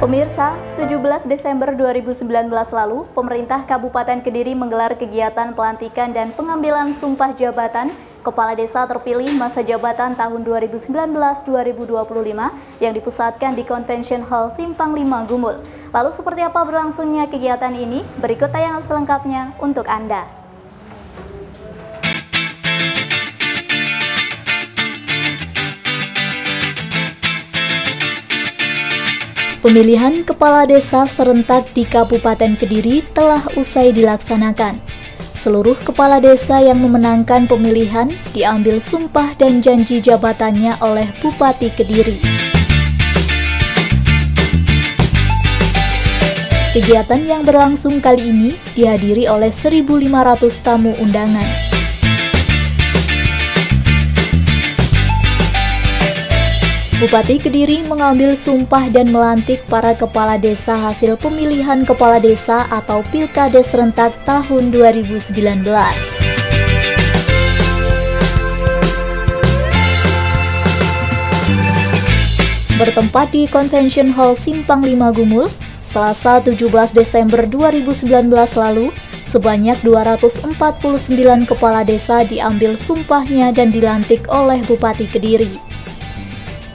Pemirsa, 17 Desember 2019 lalu, pemerintah Kabupaten Kediri menggelar kegiatan pelantikan dan pengambilan sumpah jabatan Kepala Desa terpilih masa jabatan tahun 2019-2025 yang dipusatkan di Convention Hall Simpang 5 Gumul. Lalu seperti apa berlangsungnya kegiatan ini? Berikut tayangan selengkapnya untuk Anda. Pemilihan kepala desa serentak di Kabupaten Kediri telah usai dilaksanakan. Seluruh kepala desa yang memenangkan pemilihan diambil sumpah dan janji jabatannya oleh Bupati Kediri. Kegiatan yang berlangsung kali ini dihadiri oleh 1.500 tamu undangan. Bupati Kediri mengambil sumpah dan melantik para kepala desa hasil pemilihan kepala desa atau Pilkada serentak tahun 2019. Bertempat di Convention Hall Simpang 5 Gumul, Selasa 17 Desember 2019 lalu, sebanyak 249 kepala desa diambil sumpahnya dan dilantik oleh Bupati Kediri.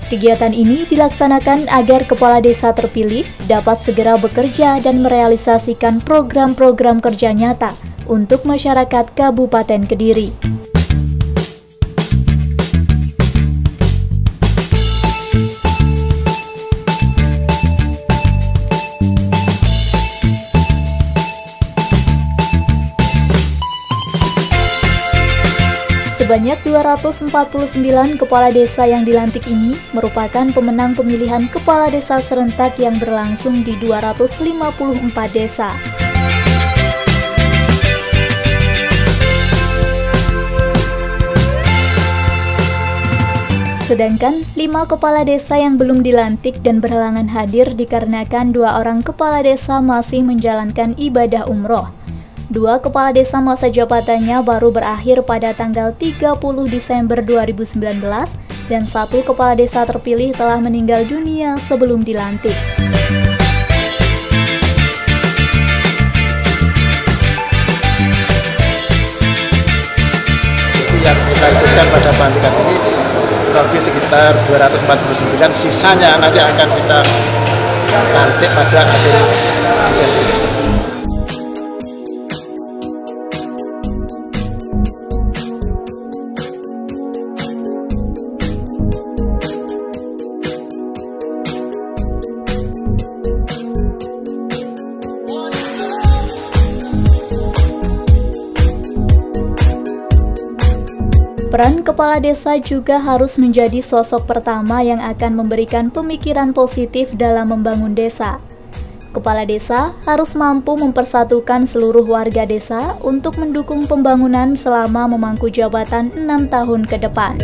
Kegiatan ini dilaksanakan agar kepala desa terpilih dapat segera bekerja dan merealisasikan program-program kerja nyata untuk masyarakat Kabupaten Kediri. Sebanyak 249 kepala desa yang dilantik ini merupakan pemenang pemilihan kepala desa serentak yang berlangsung di 254 desa. Sedangkan 5 kepala desa yang belum dilantik dan berhalangan hadir dikarenakan 2 orang kepala desa masih menjalankan ibadah umroh. 2 kepala desa masa jabatannya baru berakhir pada tanggal 30 Desember 2019 dan 1 kepala desa terpilih telah meninggal dunia sebelum dilantik. Jadi yang kita ikutkan pada pelantikan ini kurang lebih sekitar 249, sisanya nanti akan kita lantik pada akhir Desember. Peran kepala desa juga harus menjadi sosok pertama yang akan memberikan pemikiran positif dalam membangun desa. Kepala desa harus mampu mempersatukan seluruh warga desa untuk mendukung pembangunan selama memangku jabatan 6 tahun ke depan.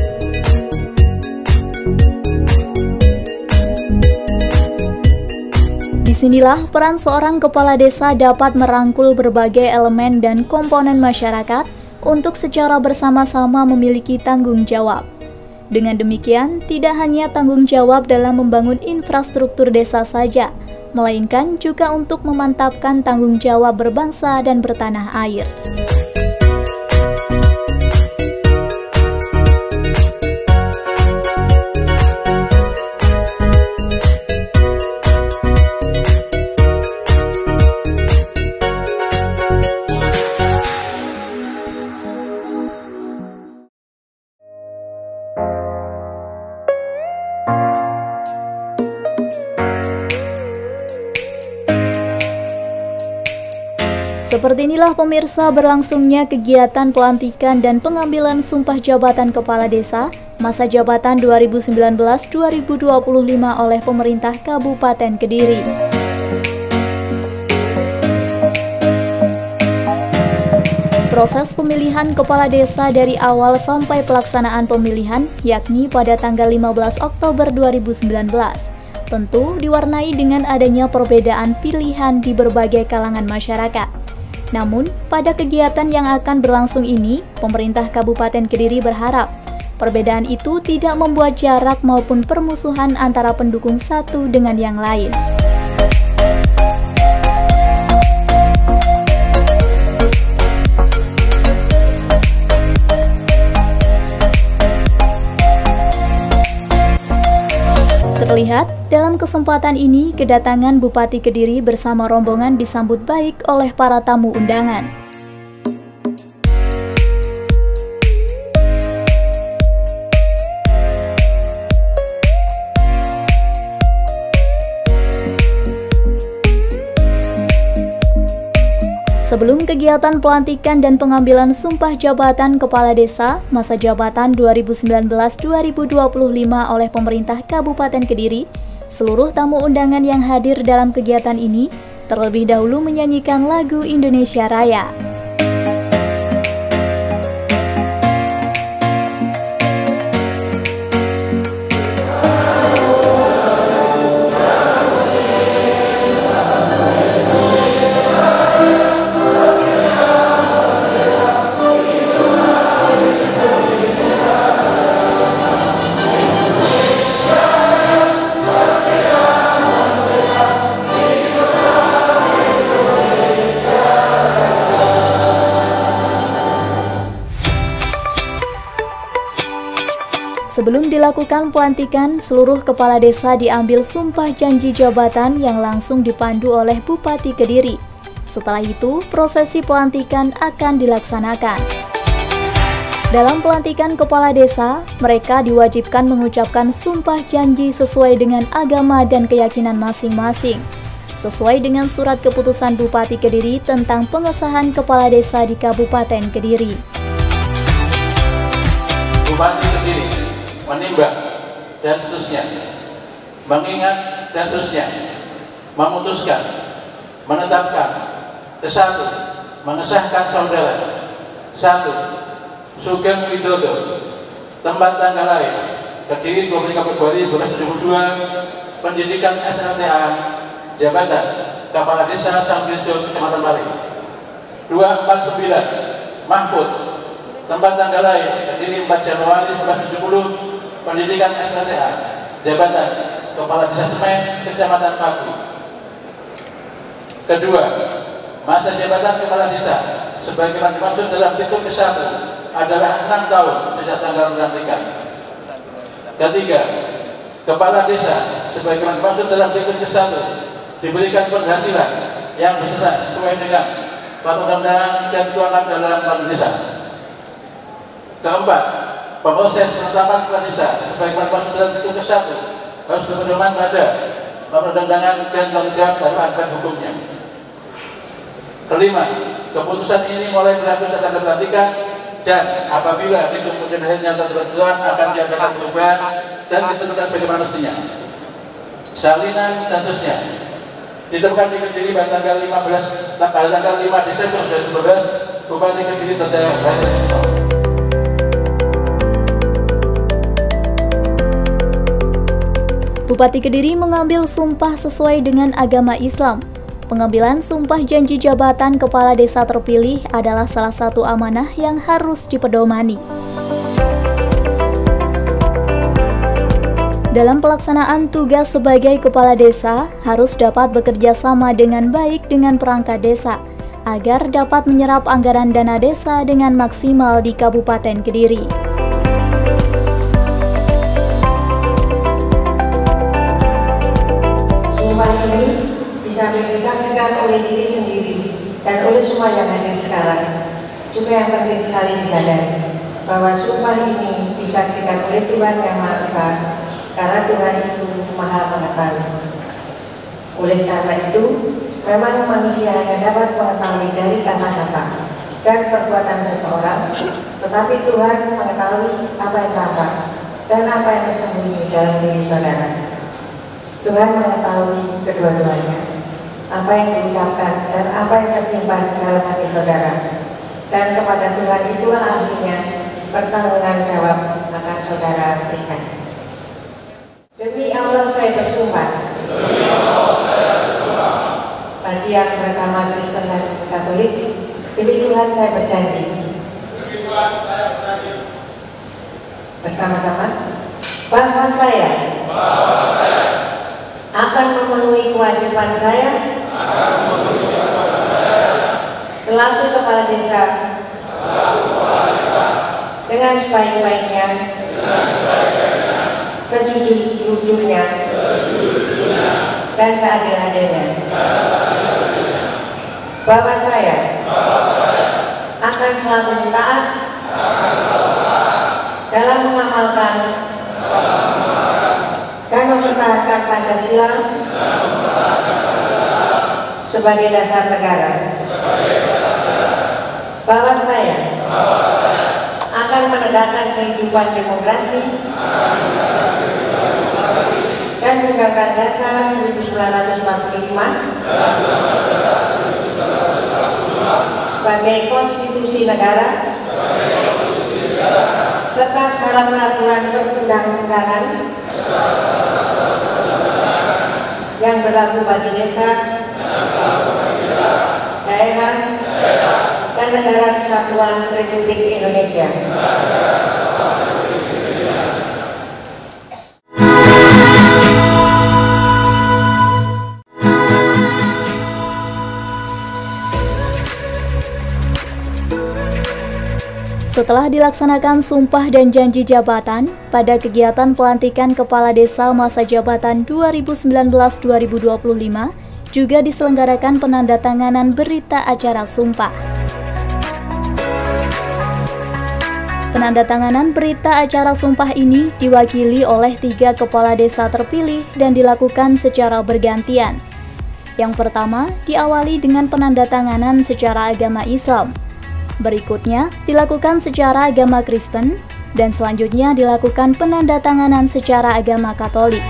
Disinilah peran seorang kepala desa dapat merangkul berbagai elemen dan komponen masyarakat untuk secara bersama-sama memiliki tanggung jawab. Dengan demikian, tidak hanya tanggung jawab dalam membangun infrastruktur desa saja, melainkan juga untuk memantapkan tanggung jawab berbangsa dan bertanah air. Seperti inilah pemirsa berlangsungnya kegiatan pelantikan dan pengambilan sumpah jabatan kepala desa masa jabatan 2019-2025 oleh pemerintah Kabupaten Kediri. Proses pemilihan kepala desa dari awal sampai pelaksanaan pemilihan yakni pada tanggal 15 Oktober 2019 tentu diwarnai dengan adanya perbedaan pilihan di berbagai kalangan masyarakat. Namun, pada kegiatan yang akan berlangsung ini, pemerintah Kabupaten Kediri berharap perbedaan itu tidak membuat jarak maupun permusuhan antara pendukung satu dengan yang lain. Terlihat dalam kesempatan ini kedatangan Bupati Kediri bersama rombongan disambut baik oleh para tamu undangan. Sebelum kegiatan pelantikan dan pengambilan sumpah jabatan Kepala Desa masa jabatan 2019-2025 oleh pemerintah Kabupaten Kediri, seluruh tamu undangan yang hadir dalam kegiatan ini terlebih dahulu menyanyikan lagu Indonesia Raya. Sebelum dilakukan pelantikan, seluruh kepala desa diambil sumpah janji jabatan yang langsung dipandu oleh Bupati Kediri. Setelah itu, prosesi pelantikan akan dilaksanakan. Dalam pelantikan kepala desa, mereka diwajibkan mengucapkan sumpah janji sesuai dengan agama dan keyakinan masing-masing, sesuai dengan surat keputusan Bupati Kediri tentang pengesahan kepala desa di Kabupaten Kediri. Bupati Kediri menimbang dan seterusnya, mengingat dan seterusnya, memutuskan, menetapkan, ke-1, mengesahkan saudara 1. Sugeng Widodo, tempat tanggal lahir Kediri 23 Februari 1972, pendidikan SLTA, jabatan Kepala Desa Sangrejo, Kecamatan Pari. 249 Mahfud, tempat tanggal lahir Kediri 4 Januari 1970, pendidikan SLTA, jabatan Kepala Desa Semen, Kecamatan Paku. Kedua, masa jabatan Kepala Desa sebagaimana dimaksud dalam Petitum ke-1 adalah 6 tahun sejak tanggal pelantikan. Ketiga, Kepala Desa sebagaimana dimaksud dalam Petitum ke-1 diberikan penghasilan yang sesuai dengan perundang-undangan dan tuangkan dalam Undang-Undang Desa. Keempat, proses penetapan kepala desa sebagaimana dimaksud dalam Petitum ke-1 harus berpedoman pada perundang-undangan dan tanggung jawab dalam akibat hukumnya. Kelima, keputusan ini mulai berlaku sejak tanggal pelantikan dan apabila itu kemudian akhirnya tertentuan akan diadakan perubahan dan ditentukan bagaimana mestinya. Salinan dan seterusnya ditemukan di Kediri pada tanggal 5 Desember 2012, Bupati Kediri terdaftar. Bupati Kediri mengambil sumpah sesuai dengan agama Islam. Pengambilan sumpah janji jabatan kepala desa terpilih adalah salah satu amanah yang harus dipedomani. Dalam pelaksanaan tugas sebagai kepala desa, harus dapat bekerja sama dengan baik dengan perangkat desa, agar dapat menyerap anggaran dana desa dengan maksimal di Kabupaten Kediri. Sumpah ini bisa disaksikan oleh diri sendiri dan oleh semua yang hadir sekarang. Juga yang penting sekali disadari bahwa sumpah ini disaksikan oleh Tuhan Yang Maha Esa, karena Tuhan itu Maha Mengetahui. Oleh karena itu, memang manusia hanya dapat mengetahui dari kata-kata dan perbuatan seseorang, tetapi Tuhan mengetahui apa yang tampak dan apa yang tersembunyi dalam diri saudara. Tuhan mengetahui kedua-duanya, apa yang diucapkan dan apa yang tersimpan dalam hati saudara. Dan kepada Tuhan itulah akhirnya pertanggungan jawab akan saudara berikan. Demi Allah saya bersumpah. Bagi yang beragama Kristen dan Katolik, demi Tuhan saya berjanji. Bersama-sama, bahwa saya akan memenuhi kewajiban saya selaku kepala desa dengan sebaik-baiknya, sejujur-jujurnya, dan seadil-adilnya. Bahwa saya akan selalu taat dalam mengamalkan dan mempertahankan Pancasila sebagai dasar negara. Bahwa saya akan menegakkan kehidupan demokrasi dan Undang-Undang Dasar 1945 sebagai konstitusi negara serta segala peraturan perundang-undangan yang berlaku bagi desa, daerah, dan negara kesatuan Republik Indonesia. Setelah dilaksanakan sumpah dan janji jabatan, pada kegiatan pelantikan Kepala Desa masa jabatan 2019-2025 juga diselenggarakan penandatanganan berita acara sumpah. Penandatanganan berita acara sumpah ini diwakili oleh 3 kepala desa terpilih dan dilakukan secara bergantian. Yang pertama, diawali dengan penandatanganan secara agama Islam. Berikutnya, dilakukan secara agama Kristen, dan selanjutnya dilakukan penandatanganan secara agama Katolik.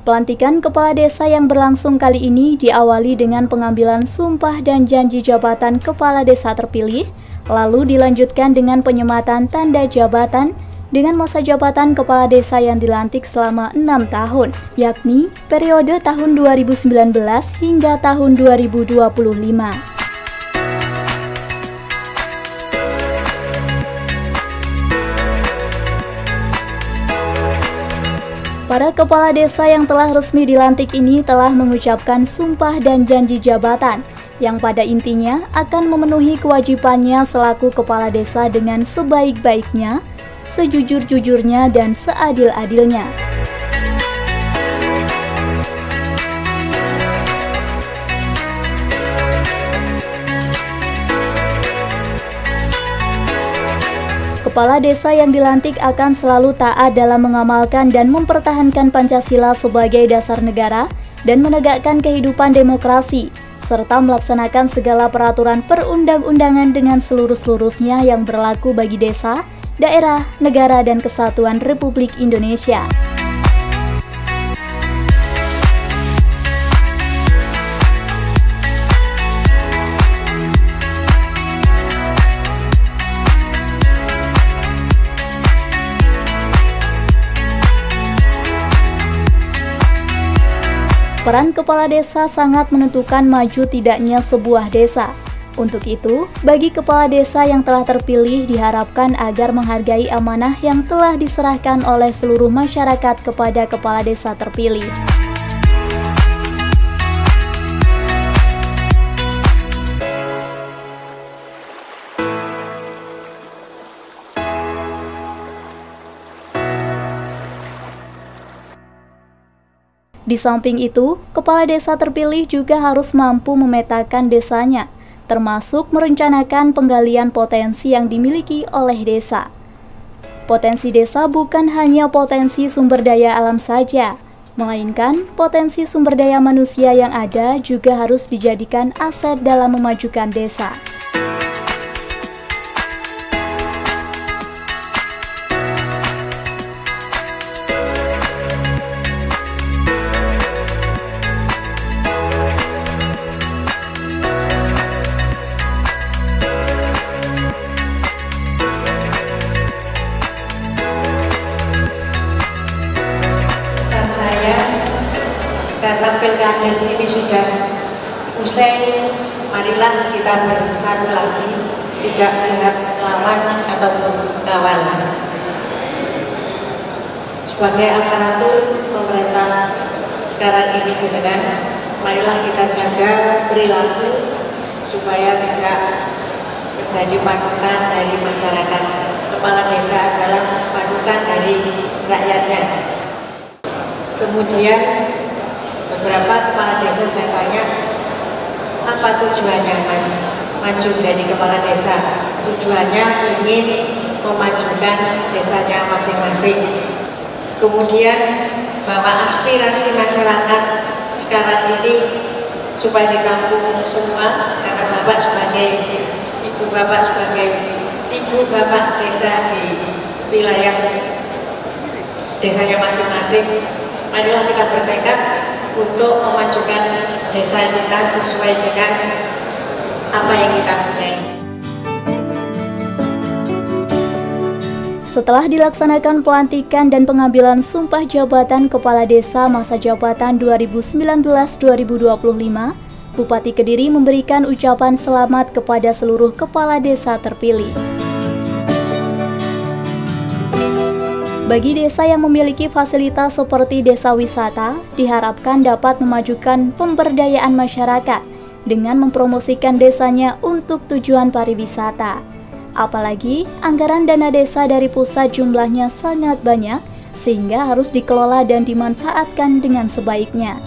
Pelantikan kepala desa yang berlangsung kali ini diawali dengan pengambilan sumpah dan janji jabatan kepala desa terpilih, lalu dilanjutkan dengan penyematan tanda jabatan dengan masa jabatan kepala desa yang dilantik selama 6 tahun, yakni periode tahun 2019 hingga tahun 2025. Para kepala desa yang telah resmi dilantik ini telah mengucapkan sumpah dan janji jabatan yang pada intinya akan memenuhi kewajibannya selaku kepala desa dengan sebaik-baiknya, sejujur-jujurnya, dan seadil-adilnya. Kepala desa yang dilantik akan selalu taat dalam mengamalkan dan mempertahankan Pancasila sebagai dasar negara dan menegakkan kehidupan demokrasi, serta melaksanakan segala peraturan perundang-undangan dengan seluruh-seluruhnya yang berlaku bagi desa, daerah, negara, dan kesatuan Republik Indonesia. Peran kepala desa sangat menentukan maju tidaknya sebuah desa. Untuk itu, bagi kepala desa yang telah terpilih diharapkan agar menghargai amanah yang telah diserahkan oleh seluruh masyarakat kepada kepala desa terpilih. Di samping itu, kepala desa terpilih juga harus mampu memetakan desanya, termasuk merencanakan penggalian potensi yang dimiliki oleh desa. Potensi desa bukan hanya potensi sumber daya alam saja, melainkan potensi sumber daya manusia yang ada juga harus dijadikan aset dalam memajukan desa. Karena pilkades ini sudah usai marilah kita bersatu lagi, tidak melihat lawan ataupun kawan. Sebagai aparatur pemerintah sekarang ini jenengan, marilah kita jaga perilaku supaya tidak menjadi panutan dari masyarakat. Kepala desa adalah panutan dari rakyatnya. Kemudian beberapa kepala desa saya tanya, apa tujuannya maju dari kepala desa? Tujuannya ingin memajukan desanya masing-masing. Kemudian bahwa aspirasi masyarakat sekarang ini supaya ditampung semua, karena Bapak sebagai Ibu Bapak sebagai Ibu Bapak desa di wilayah desanya masing-masing, marilah kita bertekad untuk memajukan desa kita sesuai dengan apa yang kita punya. Setelah dilaksanakan pelantikan dan pengambilan sumpah jabatan Kepala Desa masa jabatan 2019-2025, Bupati Kediri memberikan ucapan selamat kepada seluruh kepala desa terpilih. Bagi desa yang memiliki fasilitas seperti desa wisata, diharapkan dapat memajukan pemberdayaan masyarakat dengan mempromosikan desanya untuk tujuan pariwisata. Apalagi anggaran dana desa dari pusat jumlahnya sangat banyak, sehingga harus dikelola dan dimanfaatkan dengan sebaiknya.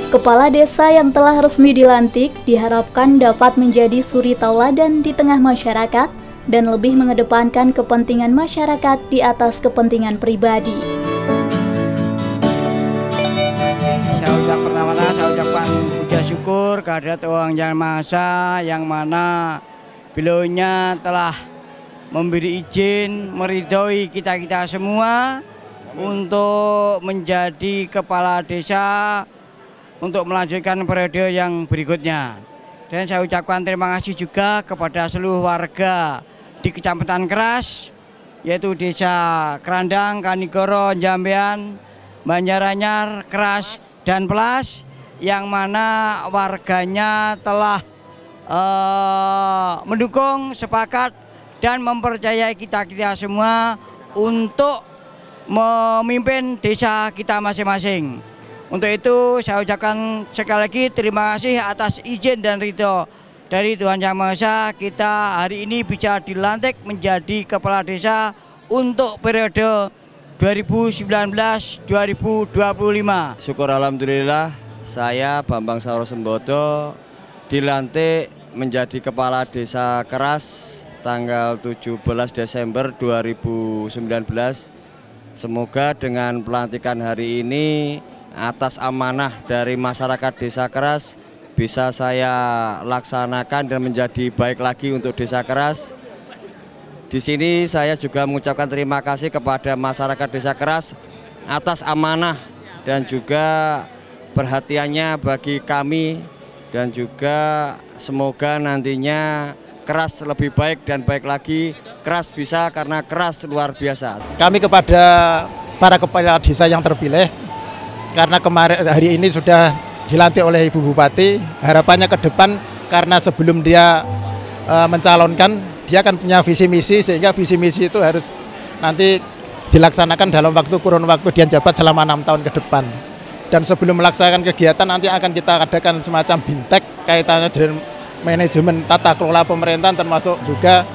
Kepala desa yang telah resmi dilantik diharapkan dapat menjadi suri tauladan di tengah masyarakat dan lebih mengedepankan kepentingan masyarakat di atas kepentingan pribadi. Saya ucapkan puja syukur kehadirat Tuhan Yang Maha Esa, yang mana beliaunya telah memberi izin meridhoi kita semua untuk menjadi kepala desa untuk melanjutkan periode yang berikutnya. Dan saya ucapkan terima kasih juga kepada seluruh warga di Kecamatan Keras, yaitu Desa Kerandang, Kanigoro, Jambean, Banjaranyar, Keras, dan Pelas, yang mana warganya telah mendukung, sepakat, dan mempercayai kita semua untuk memimpin desa kita masing-masing. Untuk itu saya ucapkan sekali lagi terima kasih atas izin dan ridho dari Tuhan Yang Maha Esa. Kita hari ini bisa dilantik menjadi kepala desa untuk periode 2019-2025. Syukur alhamdulillah, saya Bambang Sauro Sembodo dilantik menjadi kepala desa Keras tanggal 17 Desember 2019. Semoga dengan pelantikan hari ini atas amanah dari masyarakat desa Keras bisa saya laksanakan dan menjadi baik lagi untuk desa Keras. Di sini saya juga mengucapkan terima kasih kepada masyarakat desa Keras atas amanah dan juga perhatiannya bagi kami, dan juga semoga nantinya Keras lebih baik dan baik lagi. Keras bisa karena Keras luar biasa. Kami kepada para kepala desa yang terpilih, karena kemarin hari ini sudah dilantik oleh Ibu Bupati, harapannya ke depan karena sebelum dia mencalonkan, dia akan punya visi misi, sehingga visi misi itu harus nanti dilaksanakan dalam kurun waktu dia jabat selama 6 tahun ke depan. Dan sebelum melaksanakan kegiatan nanti akan kita adakan semacam bintek kaitannya dengan manajemen tata kelola pemerintahan, termasuk juga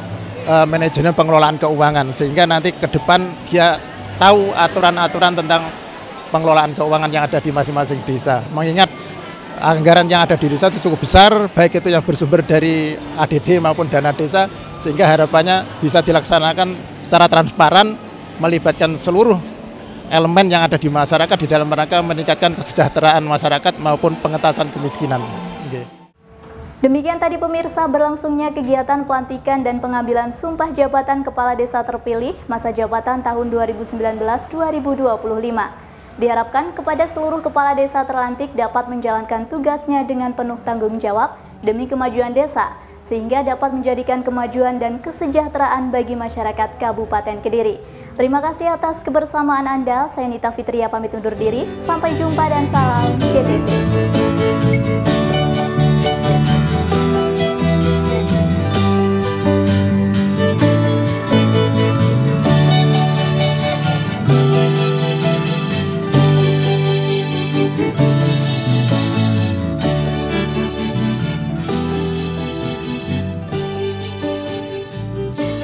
manajemen pengelolaan keuangan, sehingga nanti ke depan dia tahu aturan-aturan tentang pengelolaan keuangan yang ada di masing-masing desa. Mengingat anggaran yang ada di desa itu cukup besar, baik itu yang bersumber dari ADD maupun dana desa, sehingga harapannya bisa dilaksanakan secara transparan, melibatkan seluruh elemen yang ada di masyarakat di dalam rangka meningkatkan kesejahteraan masyarakat maupun pengentasan kemiskinan. Demikian tadi pemirsa berlangsungnya kegiatan pelantikan dan pengambilan sumpah jabatan Kepala Desa terpilih masa jabatan tahun 2019-2025. Diharapkan kepada seluruh kepala desa terlantik dapat menjalankan tugasnya dengan penuh tanggung jawab demi kemajuan desa, sehingga dapat menjadikan kemajuan dan kesejahteraan bagi masyarakat Kabupaten Kediri. Terima kasih atas kebersamaan Anda. Saya Nita Fitria pamit undur diri. Sampai jumpa dan salam CTV.